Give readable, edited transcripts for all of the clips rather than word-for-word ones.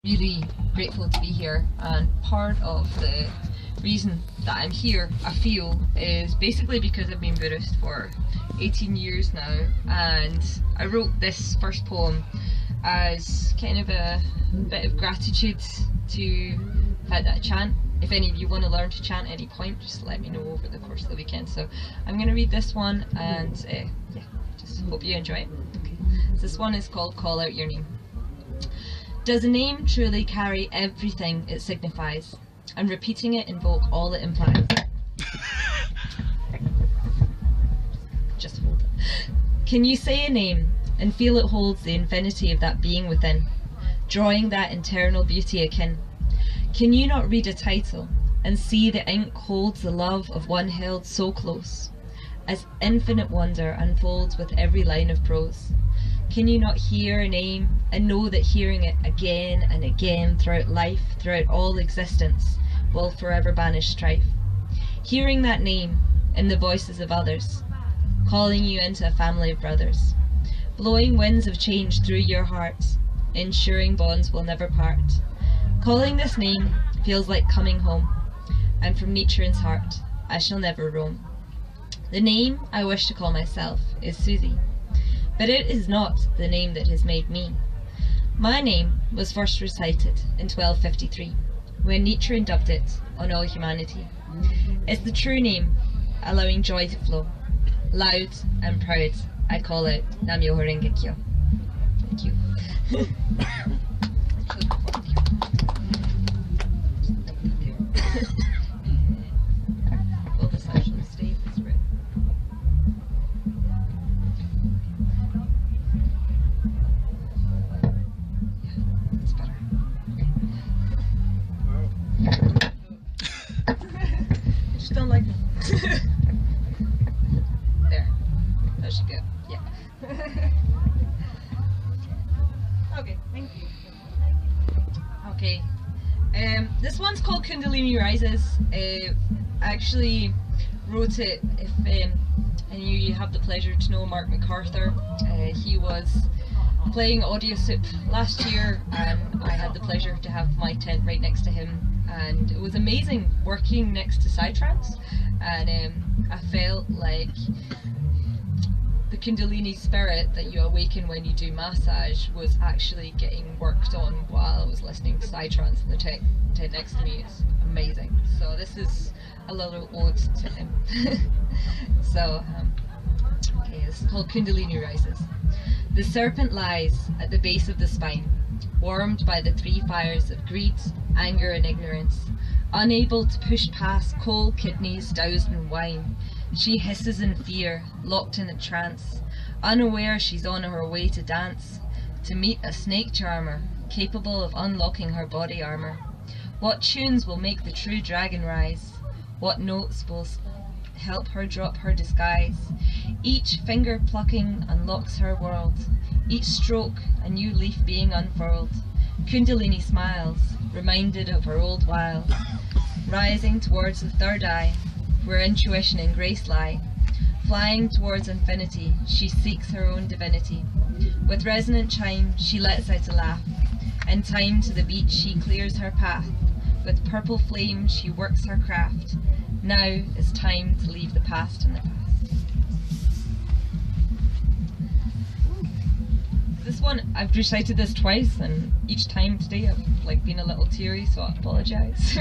Really grateful to be here, and part of the reason that I'm here, I feel, is basically because I've been Buddhist for 18 years now, and I wrote this first poem as kind of a bit of gratitude to that chant. If any of you want to learn to chant at any point, just let me know over the course of the weekend. So I'm going to read this one, and yeah, just hope you enjoy it. Okay. So this one is called Call Out Your Name. Does a name truly carry everything it signifies, and repeating it invoke all it implies? Just hold it. Can you say a name and feel it holds the infinity of that being within, drawing that internal beauty akin? Can you not read a title and see the ink holds the love of one held so close, as infinite wonder unfolds with every line of prose? Can you not hear a name and know that hearing it again and again throughout life, throughout all existence, will forever banish strife? Hearing that name in the voices of others, calling you into a family of brothers, blowing winds of change through your heart, ensuring bonds will never part. Calling this name feels like coming home, and from Nichiren's heart I shall never roam. The name I wish to call myself is Suzy, but it is not the name that has made me. My name was first recited in 1253, when Nichiren dubbed it on all humanity. It's the true name, allowing joy to flow. Loud and proud, I call out Nam-myoho Renge Kyo. Thank you. Will this actually stay this way? I just don't like them. There. That should go. Yeah. Okay, thank you. Okay. This one's called Kundalini Rises. I actually wrote it, if any of you have the pleasure to know Mark MacArthur. He was playing Audio Soup last year, and I had the pleasure to have my tent right next to him, and it was amazing working next to Psytrance, and I felt like the Kundalini spirit that you awaken when you do massage was actually getting worked on while I was listening to Psytrance in the tent next to me. It's amazing. So this is a little ode to him. So okay, this is called Kundalini Rises. The serpent lies at the base of the spine, warmed by the three fires of greed, anger and ignorance. Unable to push past cold kidneys doused in wine, she hisses in fear, locked in a trance, unaware she's on her way to dance, to meet a snake charmer, capable of unlocking her body armour. What tunes will make the true dragon rise? What notes will help her drop her disguise? Each finger plucking unlocks her world, each stroke a new leaf being unfurled. Kundalini smiles, reminded of her old while, rising towards the third eye, where intuition and grace lie. Flying towards infinity, she seeks her own divinity. With resonant chime, she lets out a laugh. In time to the beat, she clears her path. With purple flame, she works her craft. Now is time to leave the past in the past. This one, I've recited this twice, and each time today I've been a little teary, so I apologise.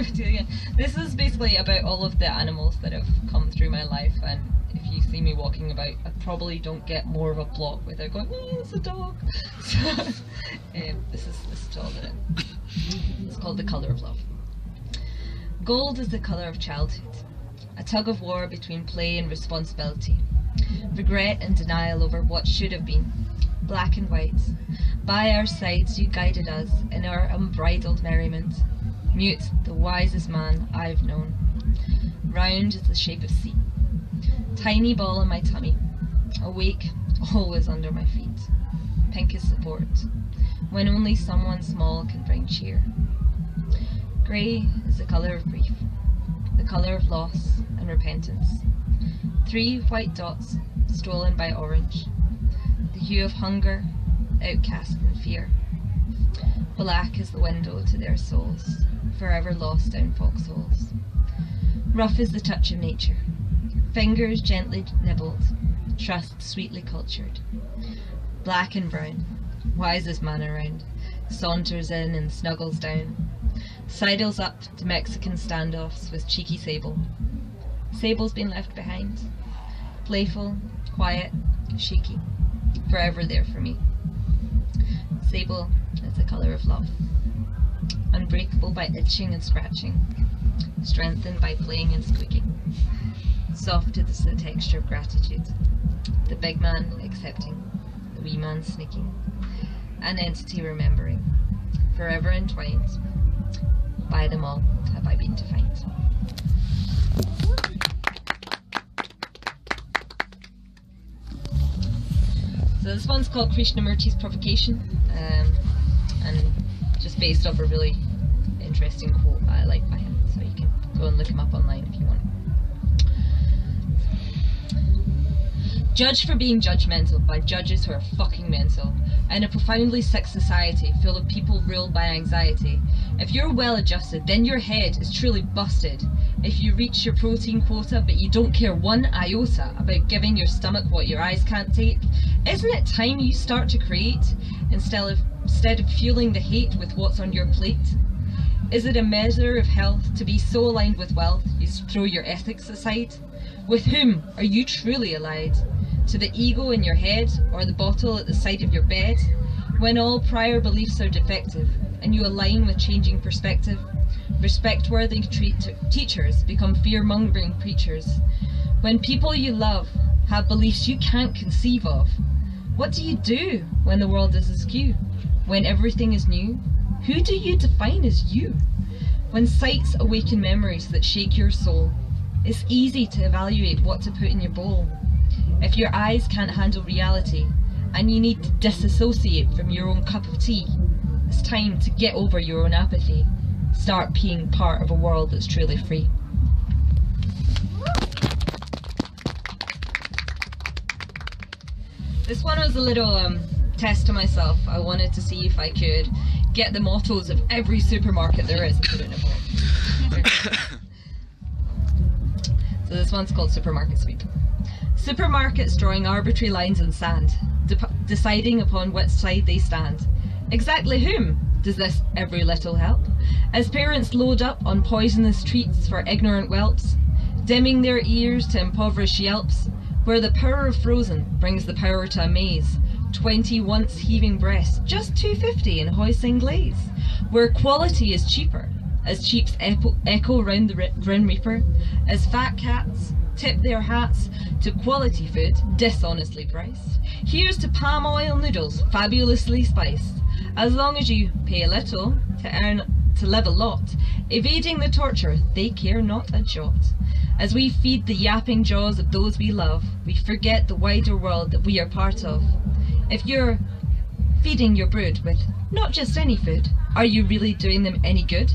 This is basically about all of the animals that have come through my life, and if you see me walking about, I probably don't get more of a block where they're going, oh, it's a dog. So, this is all that it's called The Colour of Love. Gold is the colour of childhood, a tug of war between play and responsibility, regret and denial over what should have been. Black and white, by our sides you guided us in our unbridled merriment. Mute, the wisest man I've known. Round is the shape of sea. Tiny ball in my tummy. Awake, always under my feet. Pink is support, when only someone small can bring cheer. Grey is the colour of grief, the colour of loss and repentance. 3 white dots stolen by orange. The hue of hunger, outcast and fear. black as the window to their souls, forever lost down foxholes. Rough is the touch of nature, fingers gently nibbled, trust sweetly cultured. Black and brown, wisest man around, saunters in and snuggles down, sidles up to Mexican standoffs with cheeky Sable. Sable's been left behind, playful, quiet, shaky, forever there for me. Sable is the colour of love, unbreakable by itching and scratching, strengthened by playing and squeaking. Soft is the texture of gratitude, the big man accepting, the wee man sneaking, an entity remembering, forever entwined. By them all have I been to find. So this one's called Krishnamurti's Provocation, and just based off a really interesting quote I like by him, so you can go and look him up online if you want. Judged for being judgmental by judges who are fucking mental, in a profoundly sick society full of people ruled by anxiety. If you're well adjusted, then your head is truly busted. If you reach your protein quota but you don't care one iota about giving your stomach what your eyes can't take, isn't it time you start to create instead of fueling the hate with what's on your plate? Is it a measure of health to be so aligned with wealth you throw your ethics aside? With whom are you truly allied? To the ego in your head or the bottle at the side of your bed? When all prior beliefs are defective and you align with changing perspective, respect-worthy teachers become fear-mongering preachers. When people you love have beliefs you can't conceive of, what do you do when the world is askew? When everything is new, who do you define as you? When sights awaken memories that shake your soul, it's easy to evaluate what to put in your bowl. If your eyes can't handle reality and you need to disassociate from your own cup of tea, it's time to get over your own apathy. Start being part of a world that's truly free. This one was a little test to myself. I wanted to see if I could get the mottos of every supermarket there is and put it in a bowl. So this one's called Supermarket Sweep. Supermarkets drawing arbitrary lines in sand, deciding upon which side they stand. Exactly whom does this every little help? As parents load up on poisonous treats for ignorant whelps, dimming their ears to impoverished yelps, where the power of frozen brings the power to amaze. 20 once heaving breasts, just $2.50 in hoisin glaze, where quality is cheaper, as cheaps echo round the Grim Reaper, as fat cats tip their hats to quality food dishonestly priced. Here's to palm oil noodles fabulously spiced. As long as you pay a little to live a lot, evading the torture they care not a jot. As we feed the yapping jaws of those we love, we forget the wider world that we are part of. If you're feeding your brood with not just any food, are you really doing them any good?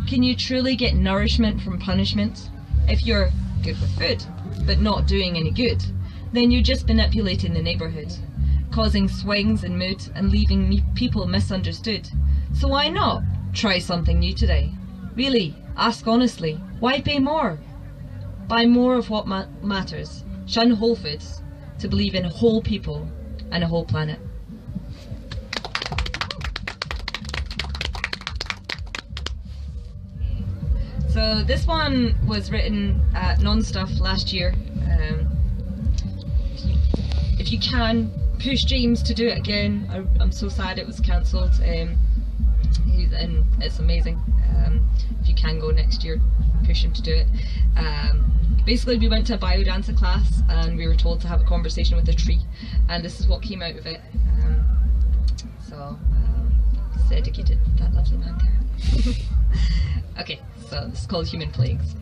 Can you truly get nourishment from punishment? If you're good with food, but not doing any good, then you're just manipulating the neighbourhood, causing swings in mood and leaving people misunderstood. So why not try something new today? Really, ask honestly, why pay more? Buy more of what matters. Shun whole foods to believe in whole people and a whole planet. So this one was written at Non-Stuff last year. If you can, push James to do it again. I'm so sad it was cancelled. And it's amazing. If you can go next year, push him to do it. Basically, we went to a biodanza class and we were told to have a conversation with a tree, and this is what came out of it. It's dedicated to that lovely man there. Okay, so this is called Human Plagues.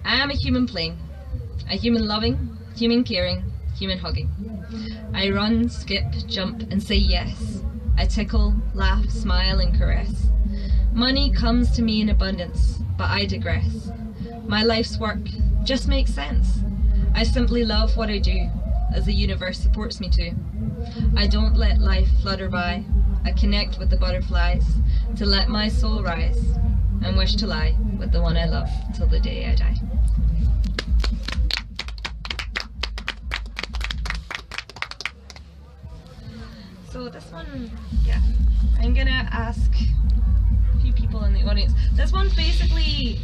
I am a human playing, a human loving, human caring, human hugging. I run, skip, jump and say yes. I tickle, laugh, smile and caress. Money comes to me in abundance, but I digress. My life's work just makes sense. I simply love what I do, as the universe supports me to. I don't let life flutter by. I connect with the butterflies to let my soul rise and wish to lie with the one I love till the day I die. So this one, yeah, I'm gonna ask a few people in the audience. This one's basically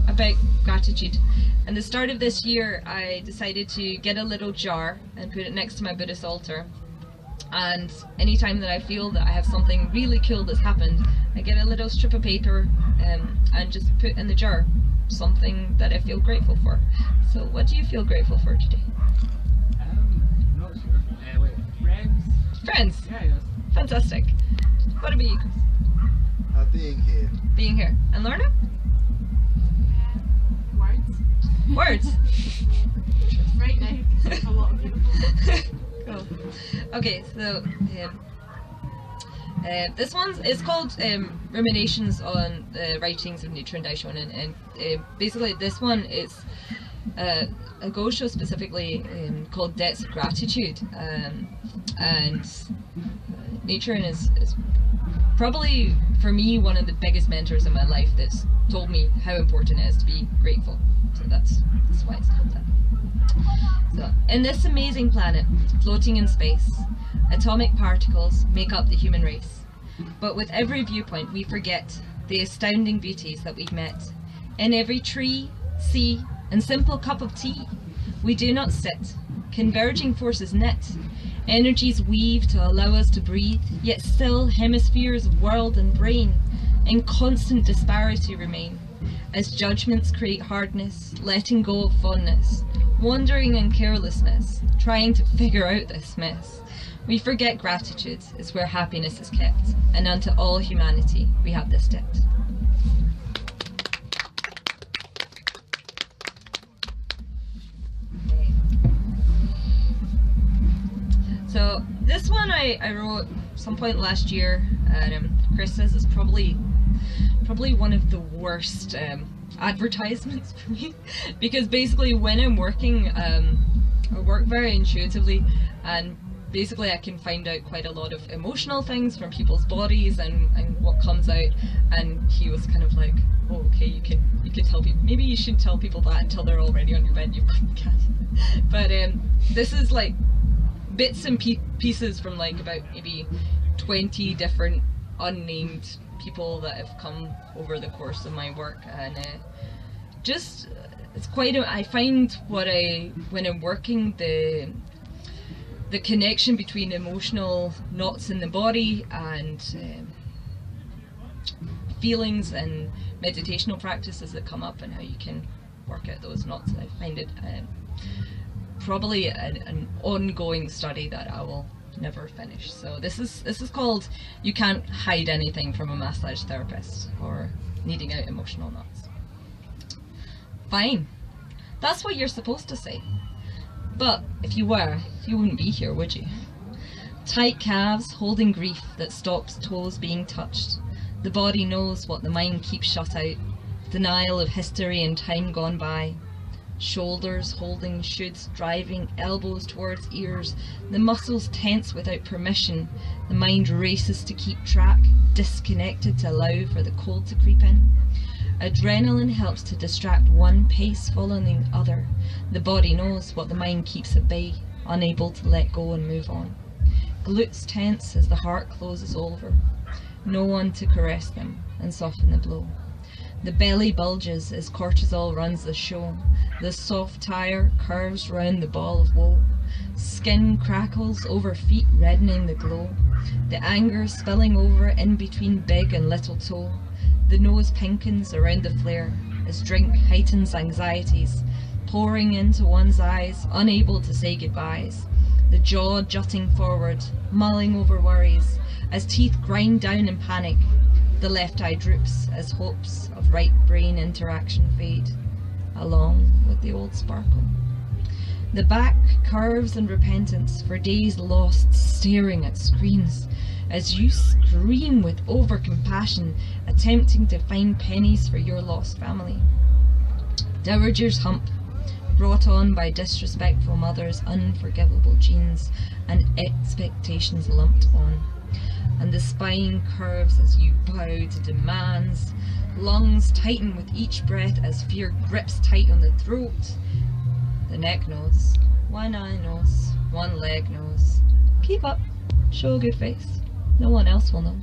about gratitude. And the start of this year, I decided to get a little jar and put it next to my Buddhist altar. And anytime that I feel that I have something really cool that's happened, I get a little strip of paper and just put in the jar something that I feel grateful for. So what do you feel grateful for today? I'm not sure. Wait, friends? Friends? Yeah, yes. Fantastic. What about you, Chris? Being here. Being here. And Lorna? Words. Words. Right now, there's a lot of beautiful. Cool. Okay, so this one is called Ruminations on the Writings of Nichiren Daishonin, and basically this one is a gosho specifically called Debts of Gratitude, and Nichiren is probably for me one of the biggest mentors in my life that's told me how important it is to be grateful. So that's why it's called that. So, in this amazing planet, floating in space, atomic particles make up the human race. But with every viewpoint we forget the astounding beauties that we've met. In every tree, sea, and simple cup of tea, we do not sit, converging forces knit, energies weave to allow us to breathe, yet still hemispheres of world and brain in constant disparity remain, as judgments create hardness, letting go of fondness, wandering in carelessness, trying to figure out this mess. We forget gratitude is where happiness is kept, and unto all humanity we have this debt. Okay. So this one I wrote some point last year, and Chris says it's probably one of the worst advertisements for me, because basically when I'm working, I work very intuitively, and basically I can find out quite a lot of emotional things from people's bodies and what comes out. And he was kind of like, oh, okay, you can tell people, maybe you should tell people that until they're already on your bed, you can't. But this is like bits and pieces from like about maybe 20 different unnamed people that have come over the course of my work, and just it's quite I find when I'm working, the connection between emotional knots in the body and feelings and meditational practices that come up and how you can work out those knots. I find it probably an ongoing study that I will never finish. So this is called You Can't Hide Anything from a Massage Therapist, or Needing Out Emotional Knots. Fine, that's what you're supposed to say, but if you were, you wouldn't be here, would you? Tight calves holding grief that stops toes being touched. The body knows what the mind keeps shut out. Denial of history and time gone by. Shoulders holding shoulds, driving elbows towards ears. The muscles tense without permission. The mind races to keep track, disconnected to allow for the cold to creep in. Adrenaline helps to distract one pace following the other. The body knows what the mind keeps at bay, unable to let go and move on. Glutes tense as the heart closes over. No one to caress them and soften the blow. The belly bulges as cortisol runs the show. The soft tire curves round the ball of woe. Skin crackles over feet, reddening the glow. The anger spilling over in between big and little toe. The nose pinkens around the flare as drink heightens anxieties, pouring into one's eyes, unable to say goodbyes. The jaw jutting forward, mulling over worries, as teeth grind down in panic. The left eye droops as hopes of right brain interaction fade, along with the old sparkle. The back curves in repentance for days lost staring at screens, as you scream with over-compassion, attempting to find pennies for your lost family. Dowager's hump, brought on by disrespectful mothers, unforgivable genes, and expectations lumped on. and the spine curves as you bow to demands. Lungs tighten with each breath as fear grips tight on the throat. The neck knows, one eye knows, one leg knows. Keep up, show a good face. No one else will know.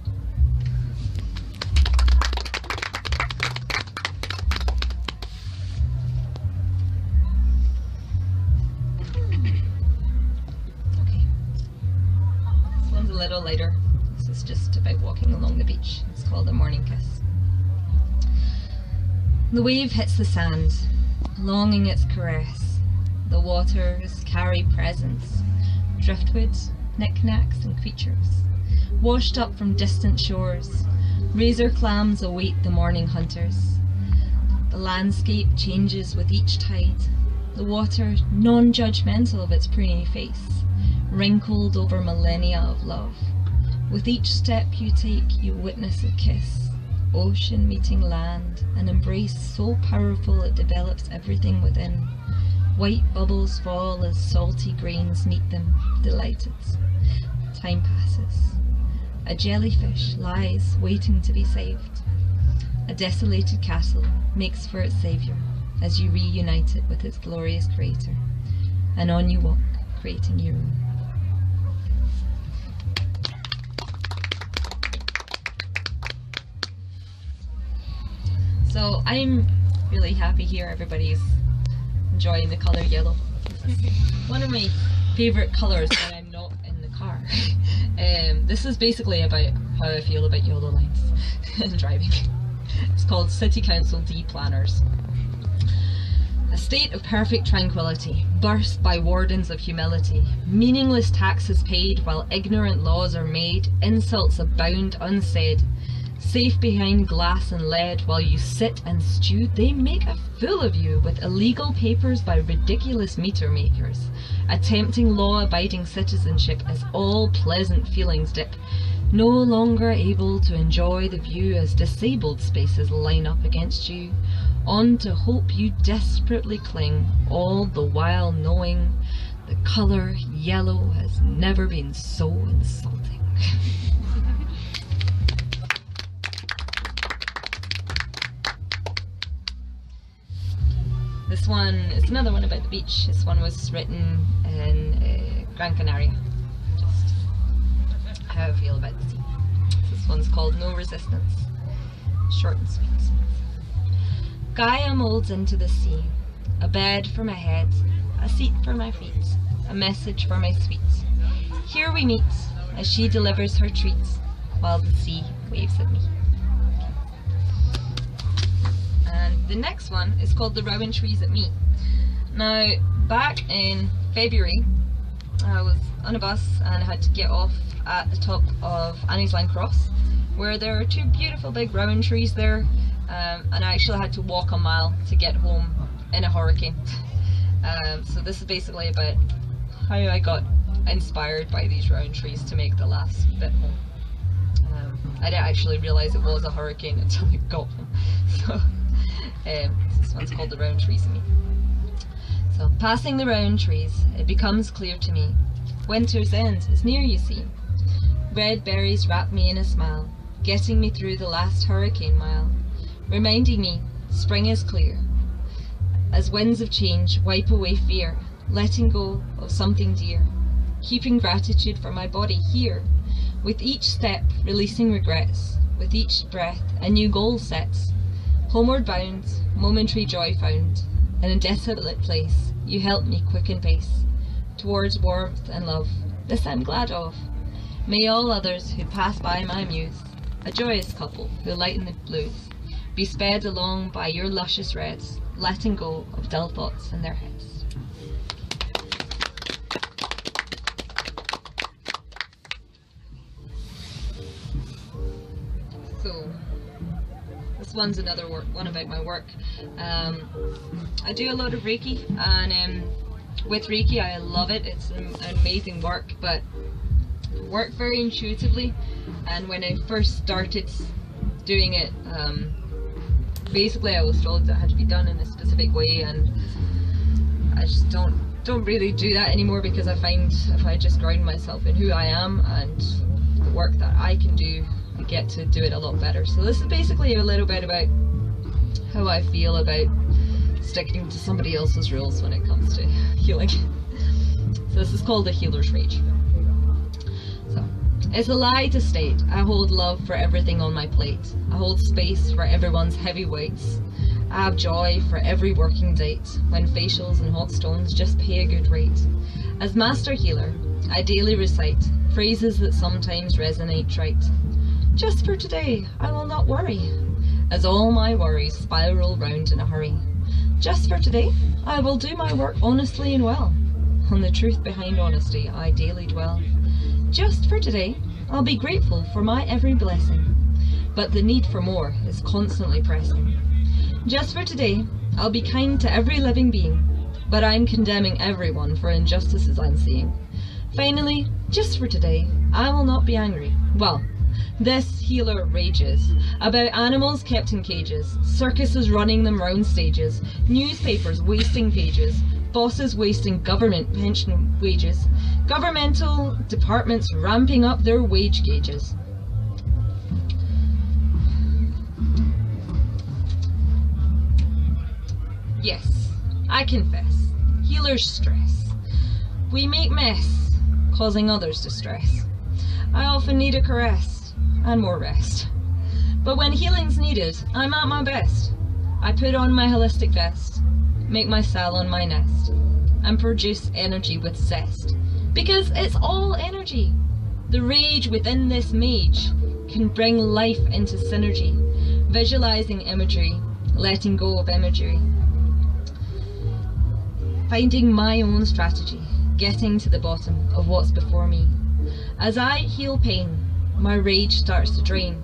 Okay, this one's a little lighter. This is just about walking along the beach. It's called a morning kiss. The wave hits the sand, longing its caress. The waters carry presents, driftwood, knickknacks and creatures, washed up from distant shores. Razor clams await the morning hunters. The landscape changes with each tide, the water non-judgmental of its preeny face, wrinkled over millennia of love. With each step you take, you witness a kiss, ocean meeting land, an embrace so powerful it develops everything within. White bubbles fall as salty grains meet them, delighted. Time passes. A jellyfish lies waiting to be saved. A desolated castle makes for its saviour as you reunite it with its glorious creator. And on you walk, creating your own. So I'm really happy here everybody's enjoying the colour yellow. One of my favourite colours when I'm not in the car. This is basically about how I feel about yellow lines and driving. It's called City Council D-Planners. A state of perfect tranquility, burst by wardens of humility, meaningless taxes paid while ignorant laws are made, insults abound unsaid. Safe behind glass and lead while you sit and stew, they make a fool of you with illegal papers by ridiculous meter makers. Attempting law-abiding citizenship as all pleasant feelings dip. No longer able to enjoy the view as disabled spaces line up against you. On to hope you desperately cling, all the while knowing the colour yellow has never been so insulting. This one is another one about the beach. This one was written in Gran Canaria. Just how I feel about the sea. This one's called No Resistance. Short and sweet. Gaia molds into the sea. A bed for my head, a seat for my feet, a message for my sweet. Here we meet as she delivers her treats while the sea waves at me. And the next one is called The Rowan Trees at Me. Now, back in February, I was on a bus and I had to get off at the top of Annie's Line Cross, where there are two beautiful big rowan trees there, and I actually had to walk a mile to get home in a hurricane. So this is basically about how I got inspired by these rowan trees to make the last bit home. I didn't actually realise it was a hurricane until I got home. So this one's called The Rowan Trees at Me. So, passing the rowan trees, it becomes clear to me. Winter's end is near, you see. Red berries wrap me in a smile, getting me through the last hurricane mile, reminding me spring is clear. As winds of change wipe away fear, letting go of something dear, keeping gratitude for my body here. With each step, releasing regrets, with each breath, a new goal sets. Homeward bound, momentary joy found, in a desolate place, you help me quicken pace, towards warmth and love, this I'm glad of. May all others who pass by my muse, a joyous couple who lighten the blues, be sped along by your luscious reds, letting go of dull thoughts in their heads. So, this one's another one about my work. I do a lot of Reiki, and with Reiki I love it. It's an amazing work, but I work very intuitively, and when I first started doing it, basically I was told that it had to be done in a specific way, and I just don't really do that anymore, because I find if I just ground myself in who I am and the work that I can do, I get to do it a lot better. So this is basically a little bit about how I feel about sticking to somebody else's rules when it comes to healing. So this is called the Healer's Rage. So, it's a lie to state I hold love for everything on my plate. I hold space for everyone's heavy weights. I have joy for every working date, when facials and hot stones just pay a good rate. As master healer, I daily recite phrases that sometimes resonate trite. Just for today, I will not worry, as all my worries spiral round in a hurry. Just for today, I will do my work honestly and well. On the truth behind honesty, I daily dwell. Just for today, I'll be grateful for my every blessing, but the need for more is constantly pressing. Just for today, I'll be kind to every living being, but I'm condemning everyone for injustices I'm seeing. Finally, just for today, I will not be angry. Well, this healer rages about animals kept in cages, circuses running them round stages, newspapers wasting pages, bosses wasting government pension wages, governmental departments ramping up their wage gauges. Yes, I confess, healers stress. We make mess, causing others distress. I often need a caress, and more rest. But when healing's needed, I'm at my best. I put on my holistic vest, make my cell on my nest, and produce energy with zest. Because it's all energy. The rage within this mage can bring life into synergy, visualizing imagery, letting go of imagery. Finding my own strategy, getting to the bottom of what's before me. As I heal pain, my rage starts to drain.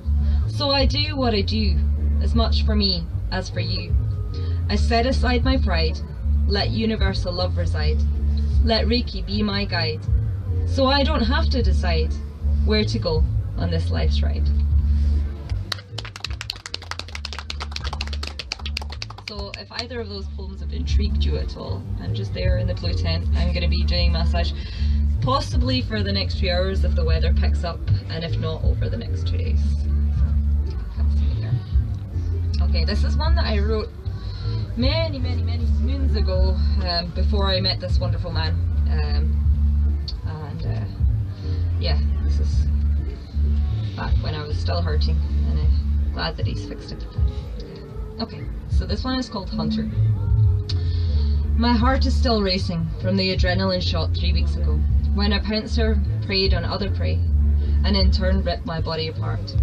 So I do what I do, as much for me as for you. I set aside my pride, let universal love reside. Let Reiki be my guide, so I don't have to decide where to go on this life's ride. So if either of those poems have intrigued you at all, I'm just there in the blue tent. I'm going to be doing massage possibly for the next few hours if the weather picks up, and if not, over the next 2 days. Come see me there. Okay, this is one that I wrote many moons ago, before I met this wonderful man. Yeah, this is back when I was still hurting, and I'm glad that he's fixed it. Okay, so this one is called Hunter. My heart is still racing from the adrenaline shot 3 weeks ago, when a pouncer preyed on other prey, and in turn ripped my body apart.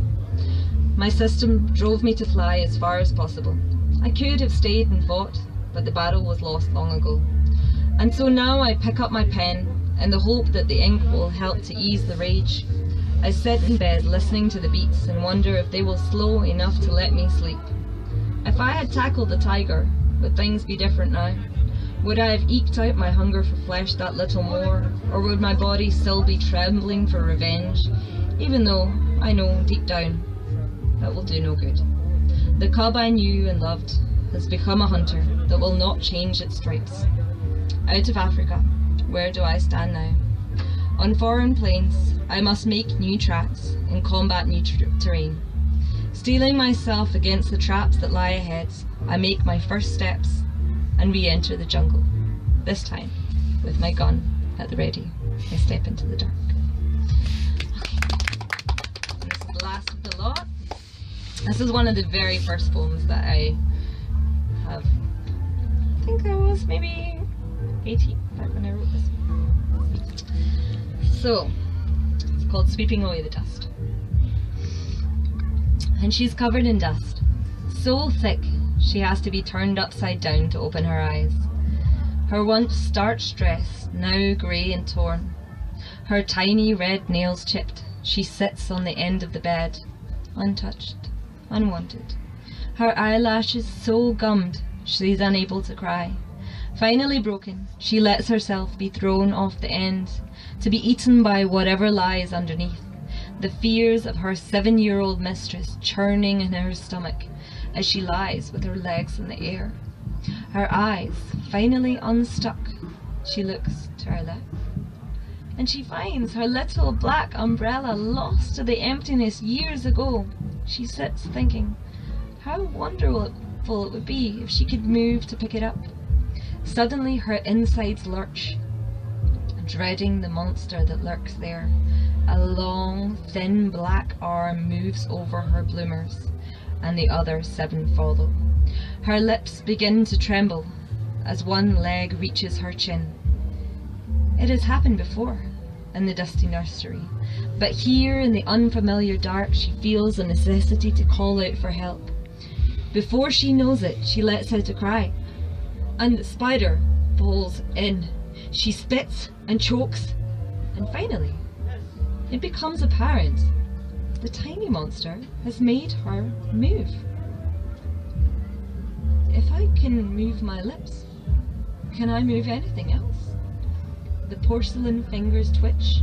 My system drove me to fly as far as possible. I could have stayed and fought, but the battle was lost long ago. And so now I pick up my pen, in the hope that the ink will help to ease the rage. I sit in bed listening to the beats and wonder if they will slow enough to let me sleep. If I had tackled the tiger, would things be different now? Would I have eked out my hunger for flesh that little more, or would my body still be trembling for revenge, even though I know deep down that will do no good? The cub I knew and loved has become a hunter that will not change its stripes. Out of Africa, where do I stand now? On foreign plains, I must make new tracks and combat new terrain. Steeling myself against the traps that lie ahead, I make my first steps and re-enter the jungle. This time, with my gun at the ready, I step into the dark. Okay. And this is the last of the lot. This is one of the very first poems that I have. I think I was maybe 18 back when I wrote this. So, it's called Sweeping Away the Dust. And she's covered in dust, so thick she has to be turned upside down to open her eyes. Her once starched dress, now grey and torn. Her tiny red nails chipped, she sits on the end of the bed, untouched, unwanted. Her eyelashes so gummed, she's unable to cry. Finally broken, she lets herself be thrown off the end, to be eaten by whatever lies underneath. The fears of her 7-year-old mistress churning in her stomach as she lies with her legs in the air. Her eyes finally unstuck, she looks to her left and she finds her little black umbrella lost to the emptiness years ago. She sits thinking how wonderful it would be if she could move to pick it up. Suddenly her insides lurch, dreading the monster that lurks there. A long, thin black arm moves over her bloomers, and the other 7 follow. Her lips begin to tremble as one leg reaches her chin. It has happened before in the dusty nursery, but here in the unfamiliar dark she feels the necessity to call out for help. Before she knows it, she lets out a cry, and the spider falls in. She spits and chokes, and finally it becomes apparent the tiny monster has made her move. If I can move my lips, can I move anything else? The porcelain fingers twitch,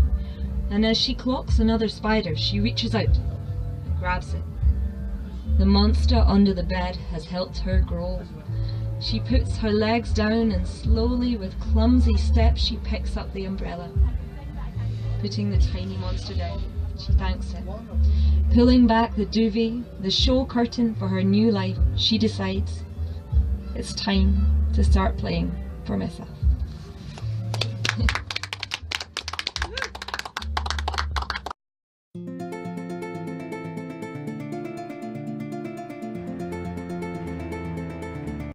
and as she clocks another spider, she reaches out and grabs it. The monster under the bed has helped her grow. She puts her legs down and slowly, with clumsy steps, she picks up the umbrella. Putting the tiny monster down, she thanks it. Pulling back the duvet, the show curtain for her new life, she decides it's time to start playing for myself.